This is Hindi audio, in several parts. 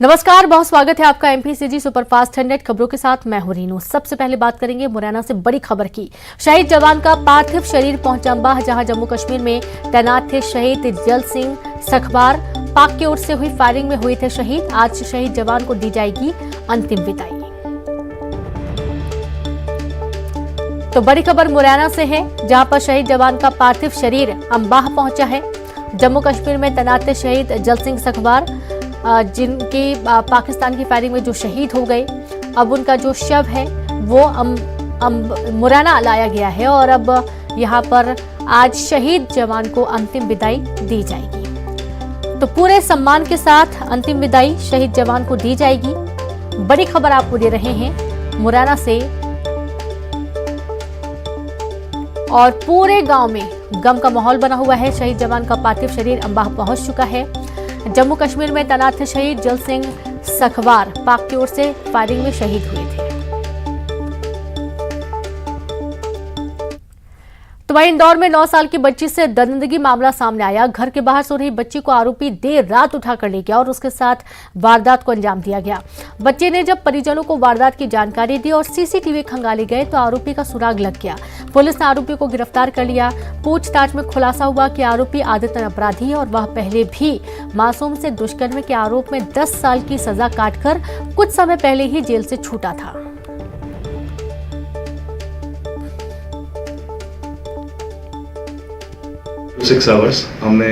नमस्कार, बहुत स्वागत है आपका एमपीसीजी सुपरफास्ट 100 खबरों के साथ मैं हूं रीनू। सबसे पहले बात करेंगे मुरैना से बड़ी खबर की। शहीद जवान का पार्थिव शरीर पहुंचा अंबाह, जहां जम्मू कश्मीर में तैनात थे शहीद जल सिंह सखबार। पाक की ओर से हुई फायरिंग में हुए थे शहीद। आज शहीद जवान को दी जाएगी अंतिम विदाई। तो बड़ी खबर मुरैना से है, जहां पर शहीद जवान का पार्थिव शरीर अंबाह पहुंचा है। जम्मू कश्मीर में तैनात थे शहीद जल सिंह सखबार, जिनकी पाकिस्तान की फायरिंग में जो शहीद हो गए। अब उनका जो शव है वो मुरैना लाया गया है और अब यहाँ पर आज शहीद जवान को अंतिम विदाई दी जाएगी। तो पूरे सम्मान के साथ अंतिम विदाई शहीद जवान को दी जाएगी। बड़ी खबर आपको दे रहे हैं मुरैना से, और पूरे गांव में गम का माहौल बना हुआ है। शहीद जवान का पार्थिव शरीर अंबाह पहुंच चुका है। जम्मू कश्मीर में तैनात थे शहीद जल सिंह सखबार, पाक की ओर से फायरिंग में शहीद हुए थे। तो वहीं इंदौर में 9 साल की बच्ची से दरिंदगी मामला सामने आया। घर के बाहर सो रही बच्ची को आरोपी देर रात उठाकर ले गया और उसके साथ वारदात को अंजाम दिया गया। बच्चे ने जब परिजनों को वारदात की जानकारी दी और सीसीटीवी खंगाले गए तो आरोपी का सुराग लग गया। पुलिस ने आरोपी को गिरफ्तार कर लिया। पूछताछ में खुलासा हुआ कि आरोपी आदतन अपराधी है और वह पहले भी मासूम से दुष्कर्म के आरोप में 10 साल की सजा काटकर कुछ समय पहले ही जेल से छूटा था। सिक्स आवर्स हमने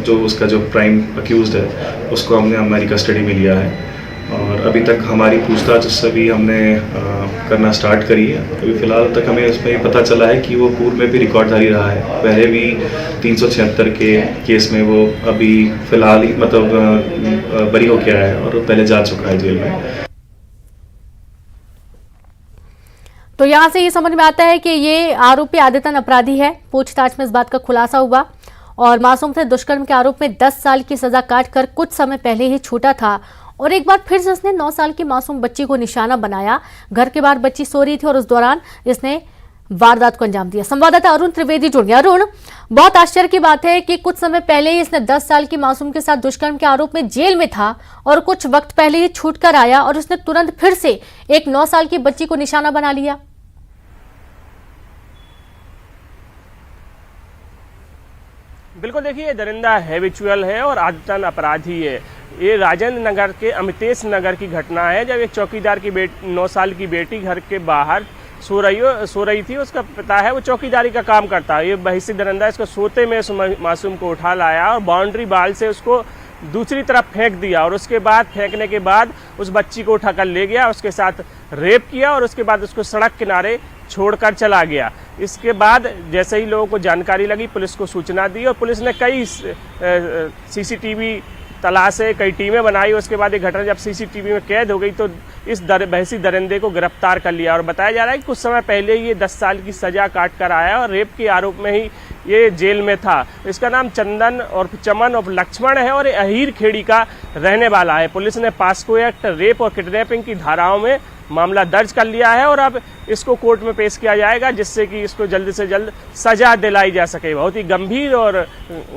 जो उसका जो प्राइम अक्यूज्ड है उसको हमने हमारी कस्टडी में लिया है और अभी तक हमारी पूछताछ उससे भी हमने करना स्टार्ट करी है। अभी फ़िलहाल तक हमें उसमें ये पता चला है कि वो पूर्व में भी रिकॉर्डधारी रहा है। पहले भी 376 के केस में वो अभी फ़िलहाल ही मतलब बरी हो गया है और पहले जा चुका है जेल में। तो यहां से ये समझ में आता है कि ये आरोपी आदतन अपराधी है। पूछताछ में इस बात का खुलासा हुआ और मासूम से दुष्कर्म के आरोप में 10 साल की सजा काटकर कुछ समय पहले ही छूटा था और एक बार फिर से इसने 9 साल की मासूम बच्ची को निशाना बनाया। घर के बाहर बच्ची सो रही थी और उस दौरान इसने वारदात को अंजाम दिया। संवाददाता अरुण त्रिवेदी जुड़ गया। अरुण, बहुत आश्चर्य की बात है कि कुछ समय पहले ही इसने 10 साल की मासूम के साथ दुष्कर्म के आरोप में जेल में था और कुछ वक्त पहले ही छूट कर आया और उसने तुरंत फिर से एक 9 साल की बच्ची को निशाना बना लिया। बिल्कुल, देखिए दरिंदा हैबिचुअल है और आदतन अपराधी है। ये राजेंद्र नगर के अमितेश नगर की घटना है, जब एक चौकीदार की 9 साल की बेटी घर के बाहर सो रही थी। उसका पिता है वो चौकीदारी का काम करता है। ये बहिसी दरिंदा इसको सोते में उस मासूम को उठा लाया और बाउंड्री बाल से उसको दूसरी तरफ फेंक दिया और उसके बाद फेंकने के बाद उस बच्ची को उठाकर ले गया, उसके साथ रेप किया और उसके बाद उसको सड़क किनारे छोड़कर चला गया। इसके बाद जैसे ही लोगों को जानकारी लगी, पुलिस को सूचना दी और पुलिस ने कई सीसीटीवी तलाशे, कई टीमें बनाई। उसके बाद ये घटना जब सीसीटीवी में कैद हो गई तो इस बहसी दरिंदे को गिरफ्तार कर लिया और बताया जा रहा है कि कुछ समय पहले ये 10 साल की सजा काट कर आया और रेप के आरोप में ही ये जेल में था। इसका नाम चंदन और चमन और लक्ष्मण है और ये अहीर खेड़ी का रहने वाला है। पुलिस ने पास्को एक्ट, रेप और किडनैपिंग की धाराओं में मामला दर्ज कर लिया है और अब इसको कोर्ट में पेश किया जाएगा, जिससे कि इसको जल्द से जल्द सजा दिलाई जा सके। बहुत ही गंभीर और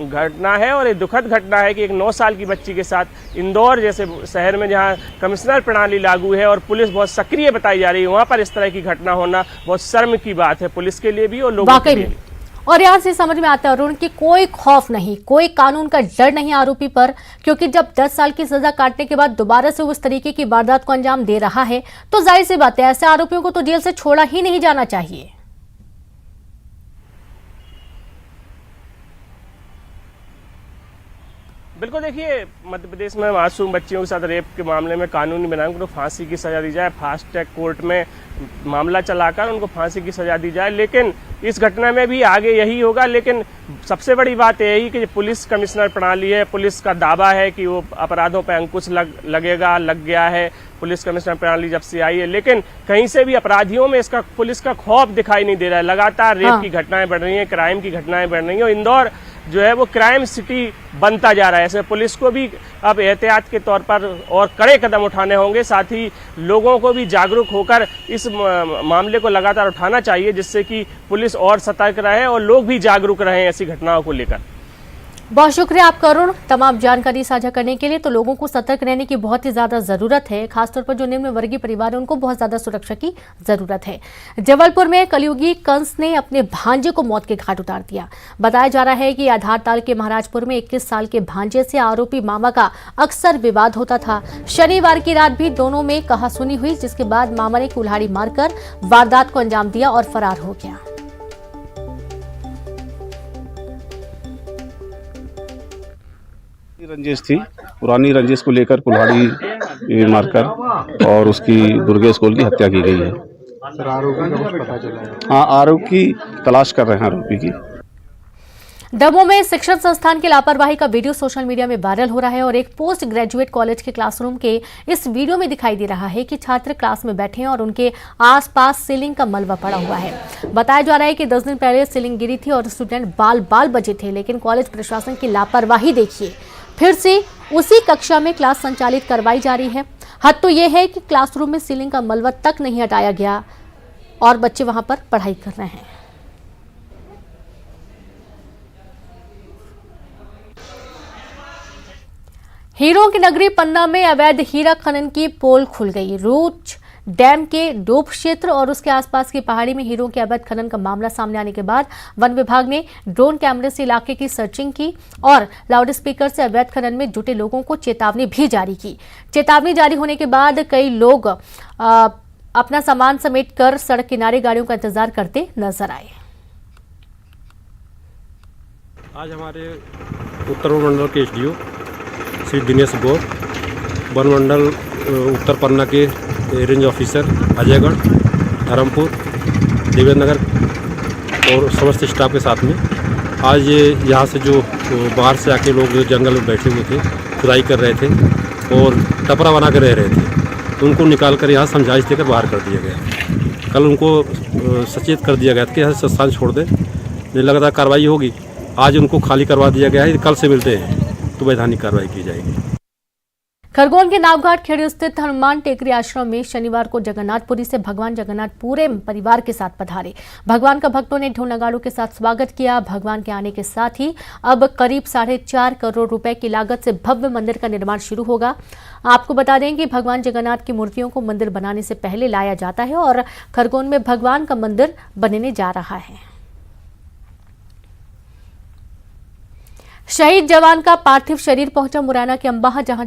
घटना है और ये दुखद घटना है कि एक 9 साल की बच्ची के साथ इंदौर जैसे शहर में जहां कमिश्नर प्रणाली लागू है और पुलिस बहुत सक्रिय बताई जा रही है, वहां पर इस तरह की घटना होना बहुत शर्म की बात है पुलिस के लिए भी और लोगों के लिए भी। और यहाँ से समझ में आता है अरुण कि कोई खौफ नहीं, कोई कानून का डर नहीं आरोपी पर, क्योंकि जब 10 साल की सजा काटने के बाद दोबारा से उस तरीके की वारदात को अंजाम दे रहा है तो जाहिर सी बात है ऐसे आरोपियों को तो जेल से छोड़ा ही नहीं जाना चाहिए। बिल्कुल, देखिए मध्य प्रदेश में मासूम बच्चियों के साथ रेप के मामले में कानूनी बनाए उनको फांसी की सजा दी जाए, फास्ट ट्रैक कोर्ट में मामला चलाकर उनको फांसी की सजा दी जाए। लेकिन इस घटना में भी आगे यही होगा। लेकिन सबसे बड़ी बात यही कि पुलिस कमिश्नर प्रणाली है, पुलिस का दावा है कि वो अपराधों पर अंकुश लग गया है पुलिस कमिश्नर प्रणाली जब से आई है। लेकिन कहीं से भी अपराधियों में इसका पुलिस का खौफ दिखाई नहीं दे रहा है। लगातार रेप की घटनाएं बढ़ रही हैं, क्राइम की घटनाएं बढ़ रही हैं और इंदौर जो है वो क्राइम सिटी बनता जा रहा है। ऐसे पुलिस को भी अब एहतियात के तौर पर और कड़े कदम उठाने होंगे, साथ ही लोगों को भी जागरूक होकर इस मामले को लगातार उठाना चाहिए, जिससे कि पुलिस और सतर्क रहे और लोग भी जागरूक रहें ऐसी घटनाओं को लेकर। बहुत शुक्रिया आपका अरुण, तमाम जानकारी साझा करने के लिए। तो लोगों को सतर्क रहने की बहुत ही ज्यादा जरूरत है, खासतौर पर जो निम्न वर्गीय परिवार है उनको बहुत ज्यादा सुरक्षा की जरूरत है। जबलपुर में कलयुगी कंस ने अपने भांजे को मौत के घाट उतार दिया। बताया जा रहा है कि आधारताल के महाराजपुर में 21 साल के भांजे से आरोपी मामा का अक्सर विवाद होता था। शनिवार की रात भी दोनों में कहासुनी हुई, जिसके बाद मामा ने कुल्हाड़ी मारकर वारदात को अंजाम दिया और फरार हो गया। रंजिश थी, पुरानी रंजिश को लेकर कुल्हाड़ी मारकर और उसकी दुर्गेश कोल की हत्या की गई है। सर, आरोपी का कुछ पता चला है? हाँ, आरोपी तलाश कर रहे हैं आरोपी की। दमोह में शिक्षण संस्थान की लापरवाही का वीडियो सोशल मीडिया में वायरल हो रहा है और एक पोस्ट ग्रेजुएट कॉलेज के क्लासरूम के इस वीडियो में दिखाई दे रहा है कि छात्र क्लास में बैठे हैं और उनके आसपास सीलिंग का मलबा पड़ा हुआ है। बताया जा रहा है कि 10 दिन पहले सीलिंग गिरी थी और स्टूडेंट बाल बचे थे, लेकिन कॉलेज प्रशासन की लापरवाही देखिए, फिर से उसी कक्षा में क्लास संचालित करवाई जा रही है। हद तो यह है कि क्लासरूम में सीलिंग का मलबा तक नहीं हटाया गया और बच्चे वहां पर पढ़ाई कर रहे हैं। हीरों की नगरी पन्ना में अवैध हीरा खनन की पोल खुल गई। रूच डैम के डोब क्षेत्र और उसके आसपास की पहाड़ी में हीरों के अवैध खनन का मामला सामने आने के बाद वन विभाग ने ड्रोन कैमरे से इलाके की सर्चिंग की और लाउडस्पीकर से अवैध खनन में जुटे लोगों को चेतावनी भी जारी की। चेतावनी जारी होने के बाद कई लोग अपना सामान समेट कर सड़क किनारे गाड़ियों का इंतजार करते नजर आए। आज हमारे उत्तर मंडल के एसडीओ श्री दिनेश गौर, वन मंडल उत्तर पन्ना के रेंज ऑफिसर अजयगढ़, धर्मपुर, देवेंद्र नगर और समस्त स्टाफ के साथ में आज यहाँ से जो बाहर से आके लोग जो जंगल में बैठे हुए थे, खुदाई कर रहे थे और टपरा बना कर रह रहे थे, उनको निकाल कर यहाँ समझाइश देकर बाहर कर दिया गया। कल उनको सचेत कर दिया गया कि यहाँ से स्थान छोड़ दें, लगातार कार्रवाई होगी। आज उनको खाली करवा दिया गया है, कल से मिलते हैं तो वैधानिक कार्रवाई की जाएगी। खरगोन के नावघाट खेड़ी स्थित हनुमान टेकरी आश्रम में शनिवार को जगन्नाथपुरी से भगवान जगन्नाथ पूरे परिवार के साथ पधारे। भगवान का भक्तों ने ढोल नगाड़ों के साथ स्वागत किया। भगवान के आने के साथ ही अब करीब 4.5 करोड़ रुपए की लागत से भव्य मंदिर का निर्माण शुरू होगा। आपको बता दें कि भगवान जगन्नाथ की मूर्तियों को मंदिर बनाने से पहले लाया जाता है और खरगोन में भगवान का मंदिर बनने जा रहा है। शहीद जवान का पार्थिव शरीर पहुंचा मुरैना के अंबाह, जहां